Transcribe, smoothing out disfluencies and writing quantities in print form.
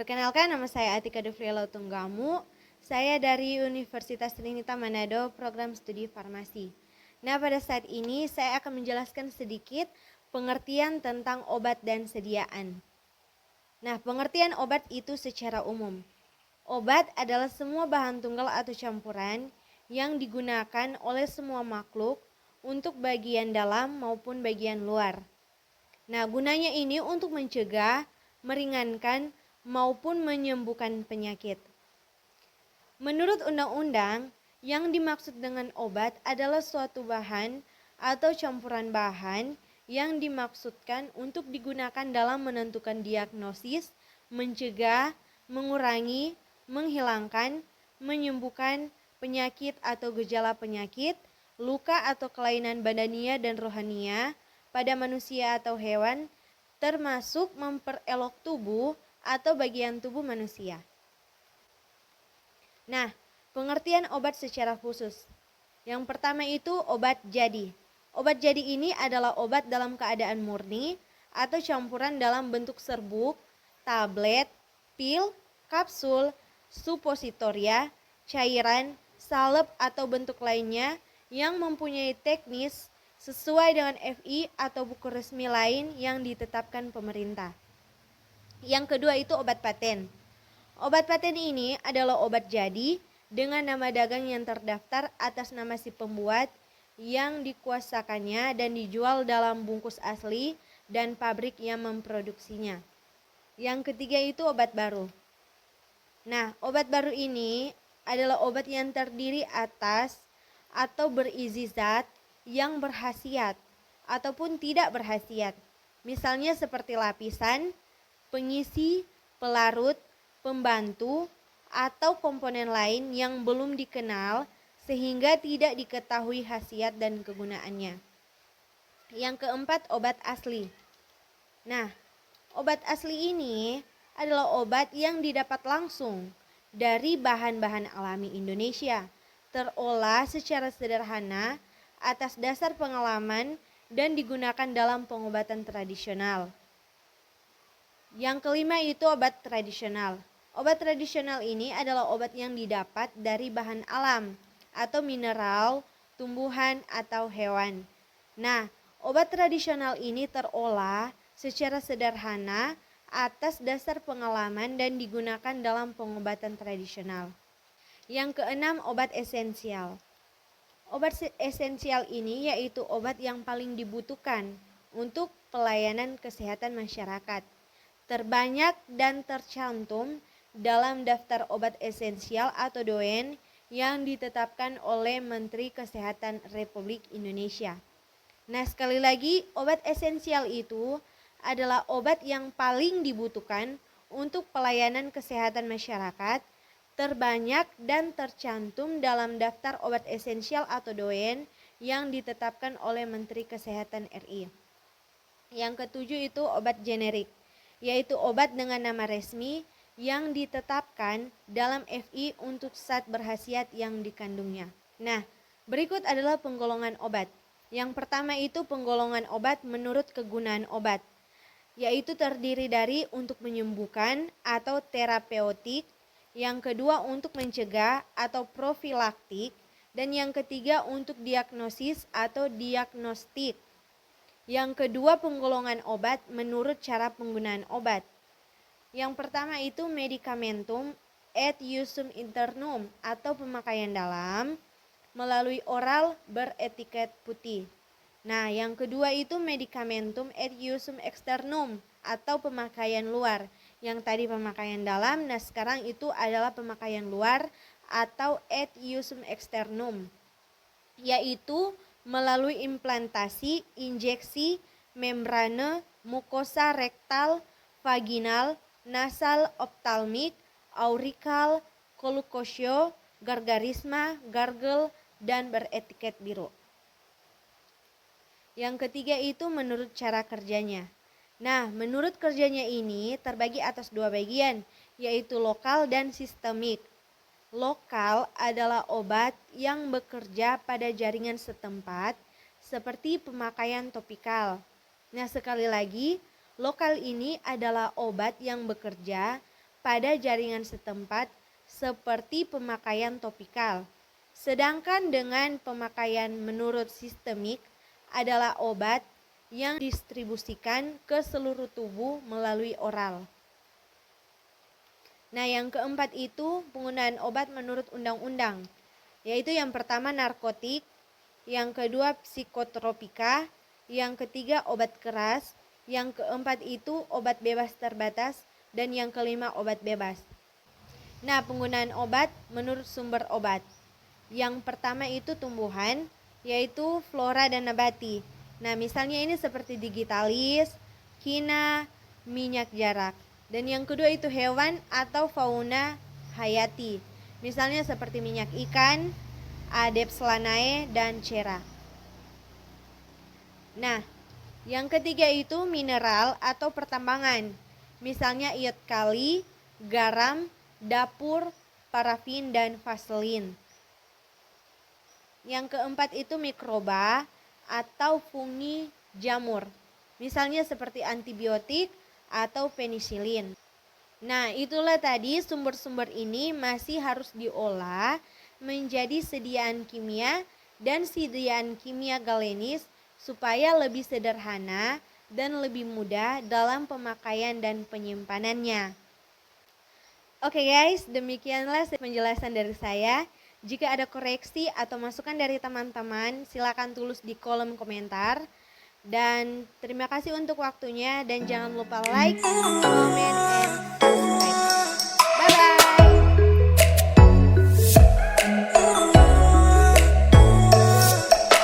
Perkenalkan, nama saya Atika Devriela Tunggamu. Saya dari Universitas Trinita Manado, program studi farmasi. Nah, pada saat ini saya akan menjelaskan sedikit pengertian tentang obat dan sediaan. Nah, pengertian obat itu secara umum. Obat adalah semua bahan tunggal atau campuran yang digunakan oleh semua makhluk untuk bagian dalam maupun bagian luar. Nah, gunanya ini untuk mencegah, meringankan, maupun menyembuhkan penyakit. Menurut undang-undang, yang dimaksud dengan obat adalah suatu bahan atau campuran bahan yang dimaksudkan untuk digunakan dalam menentukan diagnosis, mencegah, mengurangi, menghilangkan, menyembuhkan penyakit atau gejala penyakit, luka atau kelainan badania dan rohania pada manusia atau hewan, termasuk memperelok tubuh atau bagian tubuh manusia. Nah, pengertian obat secara khusus. Yang pertama itu obat jadi. Obat jadi ini adalah obat dalam keadaan murni atau campuran dalam bentuk serbuk, tablet, pil, kapsul, supositoria, cairan, salep atau bentuk lainnya yang mempunyai teknis sesuai dengan FI atau buku resmi lain yang ditetapkan pemerintah. Yang kedua itu obat paten. Obat paten ini adalah obat jadi dengan nama dagang yang terdaftar atas nama si pembuat yang dikuasakannya dan dijual dalam bungkus asli dan pabrik yang memproduksinya. Yang ketiga itu obat baru. Nah, obat baru ini adalah obat yang terdiri atas atau berisi zat yang berkhasiat ataupun tidak berkhasiat. Misalnya seperti lapisan, pengisi, pelarut, pembantu, atau komponen lain yang belum dikenal sehingga tidak diketahui khasiat dan kegunaannya. Yang keempat, obat asli. Nah, obat asli ini adalah obat yang didapat langsung dari bahan-bahan alami Indonesia, terolah secara sederhana atas dasar pengalaman dan digunakan dalam pengobatan tradisional. Yang kelima itu obat tradisional. Obat tradisional ini adalah obat yang didapat dari bahan alam atau mineral, tumbuhan, atau hewan. Nah, obat tradisional ini terolah secara sederhana atas dasar pengalaman dan digunakan dalam pengobatan tradisional. Yang keenam, obat esensial. Obat esensial ini yaitu obat yang paling dibutuhkan untuk pelayanan kesehatan masyarakat. Terbanyak dan tercantum dalam daftar obat esensial atau DOEN yang ditetapkan oleh Menteri Kesehatan Republik Indonesia. Nah, sekali lagi, obat esensial itu adalah obat yang paling dibutuhkan untuk pelayanan kesehatan masyarakat, terbanyak dan tercantum dalam daftar obat esensial atau DOEN yang ditetapkan oleh Menteri Kesehatan RI. Yang ketujuh itu obat generik, yaitu obat dengan nama resmi yang ditetapkan dalam FI untuk zat berkhasiat yang dikandungnya. Nah, berikut adalah penggolongan obat. Yang pertama itu penggolongan obat menurut kegunaan obat, yaitu terdiri dari untuk menyembuhkan atau terapeutik, yang kedua untuk mencegah atau profilaktik, dan yang ketiga untuk diagnosis atau diagnostik. Yang kedua penggolongan obat menurut cara penggunaan obat. Yang pertama itu medikamentum et usum internum atau pemakaian dalam melalui oral beretiket putih. Nah, yang kedua itu medikamentum et usum externum atau pemakaian luar. Yang tadi pemakaian dalam, nah sekarang itu adalah pemakaian luar atau et usum externum, yaitu melalui implantasi, injeksi, membrane, mukosa rektal, vaginal, nasal, optalmik, aurikal, kolukosio, gargarisma, gargle, dan beretiket biru. Yang ketiga itu menurut cara kerjanya. Nah, menurut kerjanya ini terbagi atas dua bagian, yaitu lokal dan sistemik. Lokal adalah obat yang bekerja pada jaringan setempat seperti pemakaian topikal. Nah, sekali lagi, lokal ini adalah obat yang bekerja pada jaringan setempat seperti pemakaian topikal. Sedangkan dengan pemakaian menurut sistemik adalah obat yang didistribusikan ke seluruh tubuh melalui oral. Nah, yang keempat itu penggunaan obat menurut undang-undang, yaitu yang pertama narkotik, yang kedua psikotropika, yang ketiga obat keras, yang keempat itu obat bebas terbatas, dan yang kelima obat bebas. Nah, penggunaan obat menurut sumber obat. Yang pertama itu tumbuhan, yaitu flora dan nabati. Nah, misalnya ini seperti digitalis, kina, minyak jarak. Dan yang kedua itu hewan atau fauna hayati. Misalnya seperti minyak ikan, Adeps lanae, dan cera. Nah, yang ketiga itu mineral atau pertambangan. Misalnya iot kali, garam, dapur, parafin, dan vaselin. Yang keempat itu mikroba atau fungi jamur. Misalnya seperti antibiotik atau penisilin. Nah, itulah tadi sumber-sumber ini masih harus diolah menjadi sediaan kimia dan sediaan kimia galenis supaya lebih sederhana dan lebih mudah dalam pemakaian dan penyimpanannya. Oke guys, demikianlah penjelasan dari saya. Jika ada koreksi atau masukan dari teman-teman, silakan tulis di kolom komentar. Dan terima kasih untuk waktunya dan jangan lupa like, comment, and